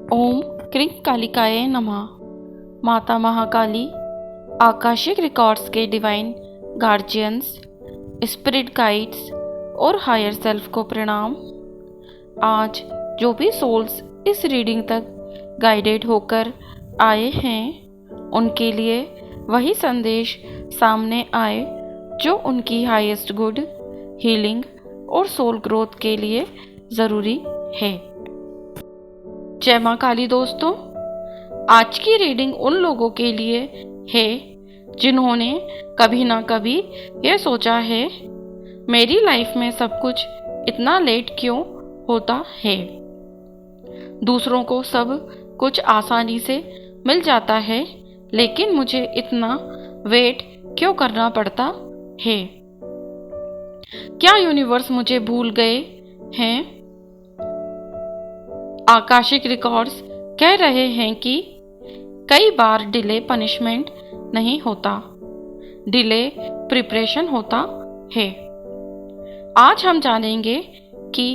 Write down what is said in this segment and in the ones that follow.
ओम क्रीं कालिकाय नमः। माता महाकाली, आकाशिक रिकॉर्ड्स के डिवाइन गार्जियंस, स्पिरिट गाइड्स और हायर सेल्फ को प्रणाम। आज जो भी सोल्स इस रीडिंग तक गाइडेड होकर आए हैं, उनके लिए वही संदेश सामने आए जो उनकी हाईएस्ट गुड, हीलिंग और सोल ग्रोथ के लिए ज़रूरी है। जय माँ काली दोस्तों, आज की रीडिंग उन लोगों के लिए है जिन्होंने कभी ना कभी यह सोचा है, मेरी लाइफ में सब कुछ इतना लेट क्यों होता है। दूसरों को सब कुछ आसानी से मिल जाता है, लेकिन मुझे इतना वेट क्यों करना पड़ता है। क्या यूनिवर्स मुझे भूल गए हैं। आकाशिक रिकॉर्ड्स कह रहे हैं कि कई बार डिले पनिशमेंट नहीं होता, डिले प्रिपरेशन होता है। आज हम जानेंगे कि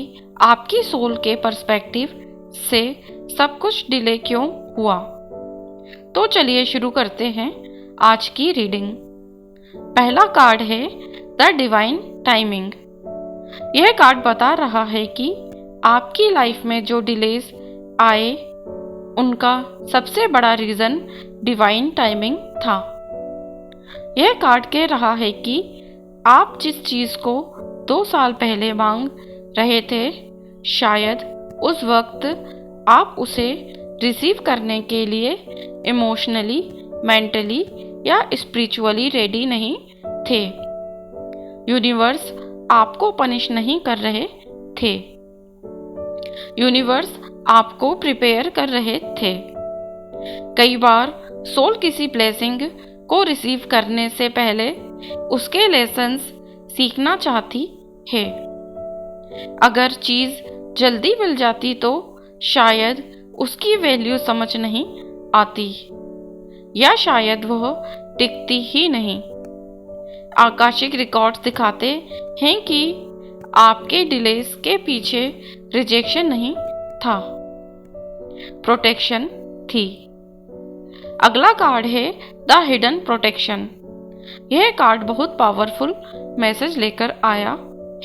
आपकी सोल के पर्सपेक्टिव से सब कुछ डिले क्यों हुआ। तो चलिए शुरू करते हैं आज की रीडिंग। पहला कार्ड है द डिवाइन टाइमिंग। यह कार्ड बता रहा है कि आपकी लाइफ में जो डिलेज आए, उनका सबसे बड़ा रीज़न डिवाइन टाइमिंग था। यह कार्ड कह रहा है कि आप जिस चीज़ को 2 साल पहले मांग रहे थे, शायद उस वक्त आप उसे रिसीव करने के लिए इमोशनली, मेंटली या स्पिरिचुअली रेडी नहीं थे। यूनिवर्स आपको पनिश नहीं कर रहे थे, यूनिवर्स आपको प्रिपेयर कर रहे थे। कई बार सोल किसी ब्लेसिंग को रिसीव करने से पहले उसके लेसन्स सीखना चाहती है। अगर चीज़ जल्दी मिल जाती तो शायद उसकी वैल्यू समझ नहीं आती, या शायद वह टिकती ही नहीं। आकाशिक रिकॉर्ड्स दिखाते हैं कि आपके डिलेस के पीछे रिजेक्शन नहीं था, प्रोटेक्शन थी। अगला कार्ड है द हिडन प्रोटेक्शन। यह कार्ड बहुत पावरफुल मैसेज लेकर आया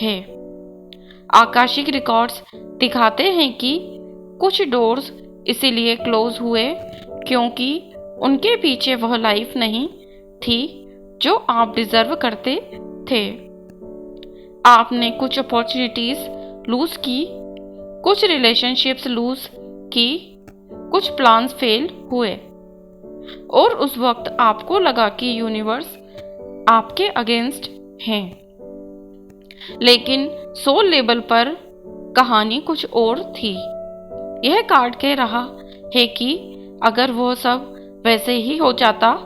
है। आकाशिक रिकॉर्ड्स दिखाते हैं कि कुछ डोर्स इसीलिए क्लोज हुए क्योंकि उनके पीछे वह लाइफ नहीं थी जो आप डिजर्व करते थे। आपने कुछ अपॉर्चुनिटीज लूज की, कुछ रिलेशनशिप्स लूज की, कुछ प्लान्स फेल हुए, और उस वक्त आपको लगा कि यूनिवर्स आपके अगेंस्ट हैं। लेकिन सोल लेवल पर कहानी कुछ और थी। यह कार्ड कह रहा है कि अगर वो सब वैसे ही हो जाता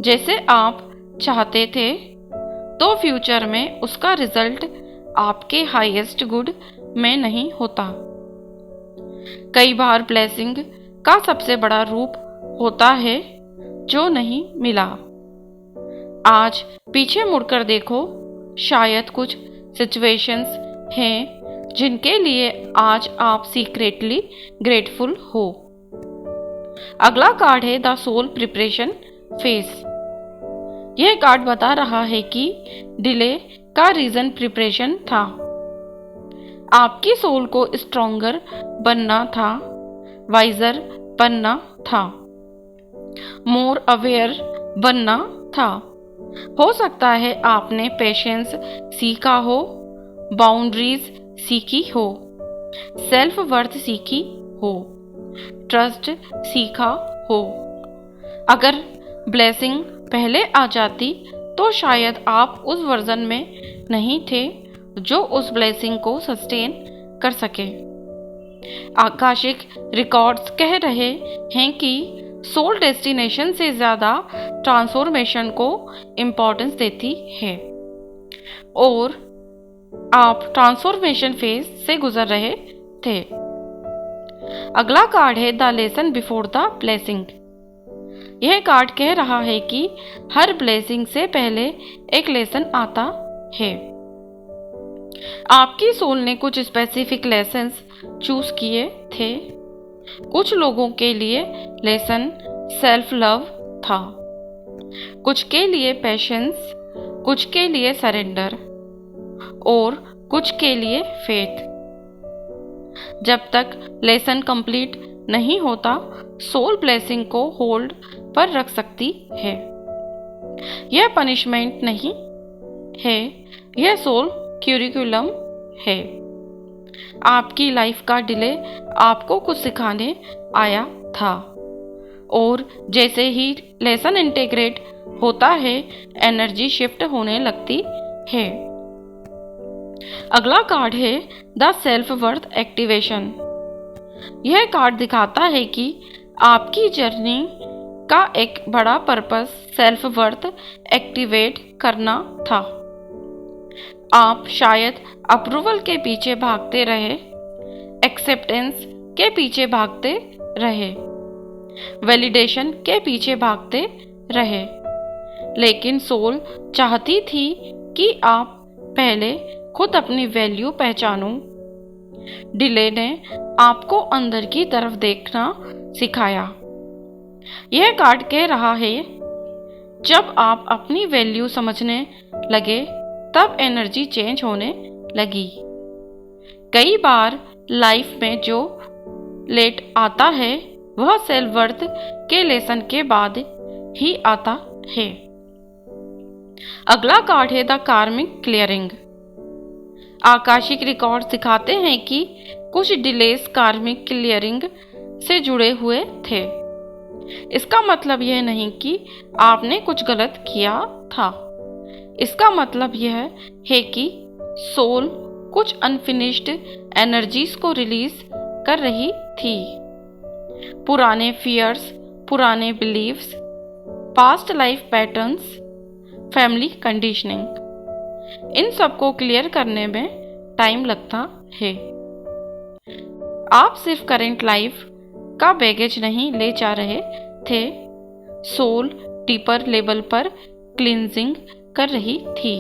जैसे आप चाहते थे, तो फ्यूचर में उसका रिजल्ट आपके हाईएस्ट गुड में नहीं होता। कई बार ब्लेसिंग का सबसे बड़ा रूप होता है जो नहीं मिला। आज पीछे मुड़कर देखो, शायद कुछ सिचुएशंस हैं जिनके लिए आज आप सीक्रेटली ग्रेटफुल हो। अगला कार्ड है द सोल प्रिपरेशन फेज। यह कार्ड बता रहा है कि डिले का रीजन प्रिपरेशन था। आपकी सोल को स्ट्रॉन्गर बनना था, वाइजर बनना था, मोर अवेयर बनना था। हो सकता है आपने पेशेंस सीखा हो, बाउंड्रीज सीखी हो, सेल्फ वर्थ सीखी हो, ट्रस्ट सीखा हो। अगर ब्लेसिंग पहले आ जाती तो शायद आप उस वर्जन में नहीं थे जो उस ब्लेसिंग को सस्टेन कर सके। आकाशिक रिकॉर्ड्स कह रहे हैं कि सोल डेस्टिनेशन से ज़्यादा ट्रांसफॉर्मेशन को इम्पोर्टेंस देती है, और आप ट्रांसफॉर्मेशन फेज से गुजर रहे थे। अगला कार्ड है the lesson before the blessing. यह कार्ड कह रहा है कि हर ब्लेसिंग से पहले एक लेसन आता है। आपकी सोल ने कुछ स्पेसिफिक लेसन्स चूज किए थे, कुछ लोगों के लिए लेसन सेल्फ लव था, कुछ के लिए पेशेंस, कुछ के लिए सरेंडर और कुछ के लिए फेथ। जब तक लेसन कंप्लीट नहीं होता, सोल ब्लेसिंग को होल्ड पर रख सकती है। यह पनिशमेंट नहीं है, यह सोल क्यूरिकुलम है। आपकी लाइफ का डिले आपको कुछ सिखाने आया था, और जैसे ही लेसन इंटीग्रेट होता है, एनर्जी शिफ्ट होने लगती है। अगला कार्ड है द सेल्फ वर्थ एक्टिवेशन। यह कार्ड दिखाता है कि आपकी जर्नी का एक बड़ा पर्पस सेल्फ वर्थ एक्टिवेट करना था। आप शायद अप्रूवल के पीछे भागते रहे, एक्सेप्टेंस के पीछे भागते रहे, वैलिडेशन के पीछे भागते रहे, लेकिन सोल चाहती थी कि आप पहले खुद अपनी वैल्यू पहचानो। डिले ने आपको अंदर की तरफ देखना सिखाया। यह कार्ड कह रहा है, जब आप अपनी वैल्यू समझने लगे तब एनर्जी चेंज होने लगी। कई बार लाइफ में जो लेट आता है वह सेल्फ वर्थ के लेसन के बाद ही आता है। अगला कार्ड है द कार्मिक क्लियरिंग। आकाशिक रिकॉर्ड दिखाते हैं कि कुछ डिलेस कार्मिक क्लियरिंग से जुड़े हुए थे। इसका मतलब यह नहीं कि आपने कुछ गलत किया था। इसका मतलब यह है कि सोल कुछ अनफिनिश्ड एनर्जीज को रिलीज कर रही थी। पुराने फियर्स, पुराने beliefs, past life patterns, family conditioning, इन सबको क्लियर करने में टाइम लगता है। आप सिर्फ करेंट लाइफ का बैगेज नहीं ले जा रहे थे, सोल डीपर लेवल पर क्लींजिंग कर रही थी।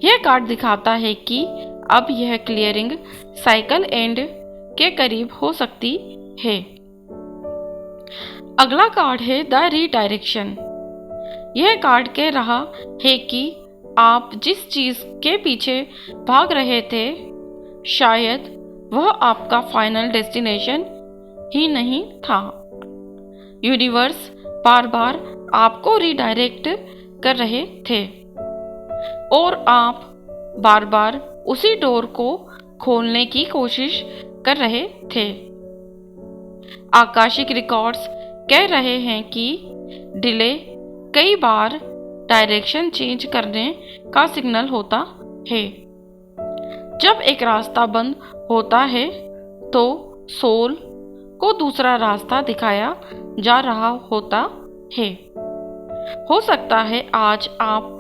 यह कार्ड दिखाता है कि अब यह क्लियरिंग साइकिल एंड के करीब हो सकती है। अगला कार्ड है द रीडायरेक्शन। यह कार्ड कह रहा है कि आप जिस चीज के पीछे भाग रहे थे, शायद वह आपका फाइनल डेस्टिनेशन ही नहीं था। यूनिवर्स बार बार आपको रीडायरेक्ट कर रहे थे और आप बार बार उसी डोर को खोलने की कोशिश कर रहे थे। आकाशिक रिकॉर्ड्स कह रहे हैं कि डिले कई बार डायरेक्शन चेंज करने का सिग्नल होता है। जब एक रास्ता बंद होता है तो सोल को दूसरा रास्ता दिखाया जा रहा होता है। हो सकता है आज आप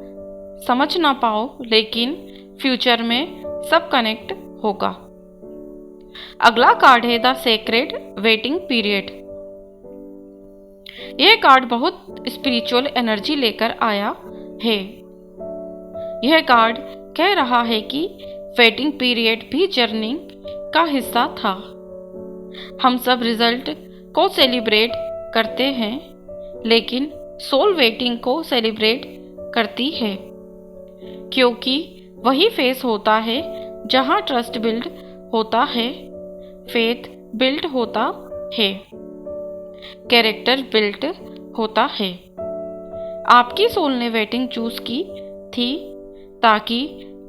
समझ ना पाओ, लेकिन फ्यूचर में सब कनेक्ट होगा। अगला कार्ड है द सेक्रेड वेटिंग पीरियड। यह कार्ड बहुत स्पिरिचुअल एनर्जी लेकर आया है। यह कार्ड कह रहा है कि वेटिंग पीरियड भी जर्नी का हिस्सा था। हम सब रिजल्ट को सेलिब्रेट करते हैं, लेकिन सोल वेटिंग को सेलिब्रेट करती है, क्योंकि वही फेस होता है जहां ट्रस्ट बिल्ड होता है, फेथ बिल्ड होता है, कैरेक्टर बिल्ड होता है। आपकी सोल ने वेटिंग चूज की थी ताकि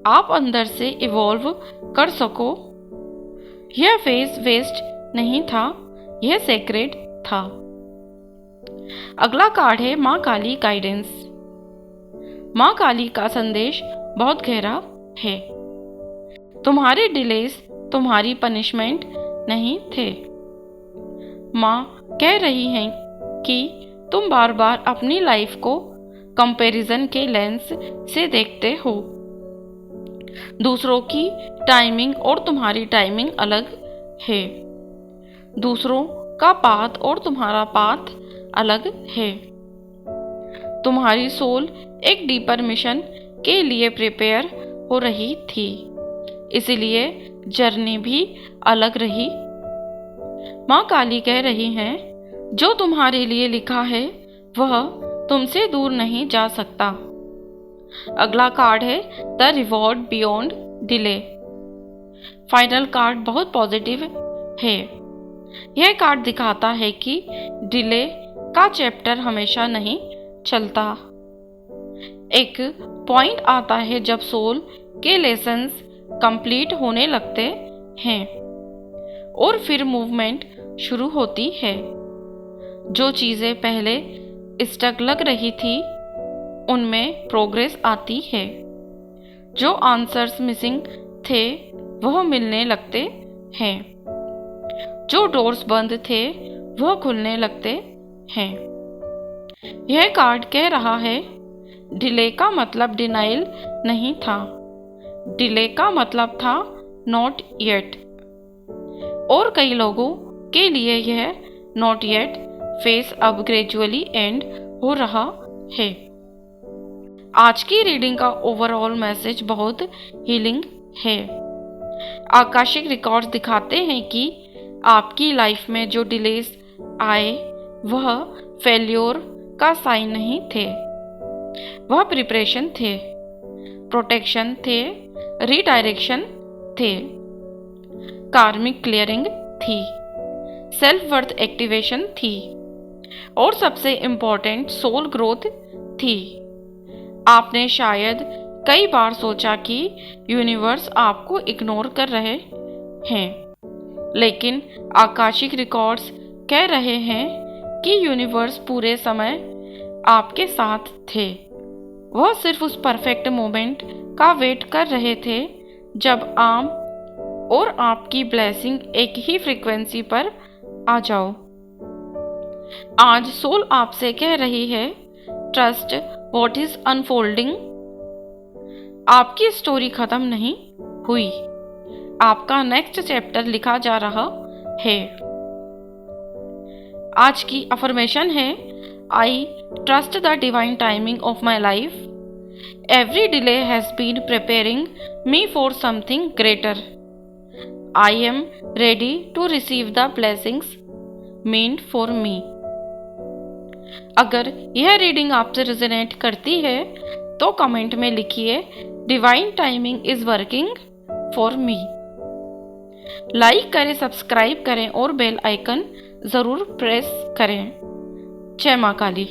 आप अंदर से इवॉल्व कर सको। यह फेज वेस्ट नहीं था, यह सेक्रेड था। अगला कार्ड है माँ काली गाइडेंस। माँ काली का संदेश बहुत गहरा है। तुम्हारे डिलेस तुम्हारी पनिशमेंट नहीं थे। माँ कह रही हैं कि तुम बार बार अपनी लाइफ को कंपैरिजन के लेंस से देखते हो। दूसरों की टाइमिंग और तुम्हारी टाइमिंग अलग है। दूसरों का पाथ और तुम्हारा पाथ अलग है। तुम्हारी सोल एक डीपर मिशन के लिए प्रिपेयर हो रही थी, इसलिए जर्नी भी अलग रही। माँ काली कह रही हैं, जो तुम्हारे लिए लिखा है वह तुमसे दूर नहीं जा सकता। अगला कार्ड है the reward beyond delay. Final card बहुत पॉजिटिव है। यह कार्ड दिखाता है कि डिले का चैप्टर हमेशा नहीं चलता। एक पॉइंट आता है जब सोल के लेसन्स कंप्लीट होने लगते हैं और फिर मूवमेंट शुरू होती है। जो चीज़ें पहले स्टक लग रही थी उनमें प्रोग्रेस आती है। जो आंसर्स मिसिंग थे वह मिलने लगते हैं। जो डोर्स बंद थे वह खुलने लगते हैं। यह कार्ड कह रहा है डिले का मतलब डिनाइल नहीं था। डिले का मतलब था नॉट येट। और कई लोगों के लिए यह नॉट येट फेस अब ग्रेजुअली एंड हो रहा है। आज की रीडिंग का ओवरऑल मैसेज बहुत हीलिंग है। आकाशिक रिकॉर्ड्स दिखाते हैं कि आपकी लाइफ में जो डिलेस आए वह फेल्योर का साइन नहीं थे, वह प्रिपरेशन थे, प्रोटेक्शन थे, रीडायरेक्शन थे, कार्मिक क्लियरिंग थी, सेल्फ वर्थ एक्टिवेशन थी और सबसे इम्पोर्टेंट सोल ग्रोथ थी। आपने शायद कई बार सोचा कि यूनिवर्स आपको इग्नोर कर रहे हैं, लेकिन आकाशिक रिकॉर्ड्स कह रहे हैं कि यूनिवर्स पूरे समय आपके साथ थे। वह सिर्फ उस परफेक्ट मोमेंट का वेट कर रहे थे जब आप और आपकी ब्लेसिंग एक ही फ्रीक्वेंसी पर आ जाओ। आज सोल आपसे कह रही है ट्रस्ट व्हाट इज अनफोल्डिंग। आपकी स्टोरी खत्म नहीं हुई, आपका नेक्स्ट चैप्टर लिखा जा रहा है। आज की अफर्मेशन है I trust the divine timing of my life. Every delay has been preparing me for something greater. I am ready to receive the blessings meant for me. अगर यह रीडिंग आपसे रेजोनेट करती है तो कमेंट में लिखिए divine timing is working for me. Like करें, subscribe करें और बेल आइकन ज़रूर प्रेस करें। जय माँ काली।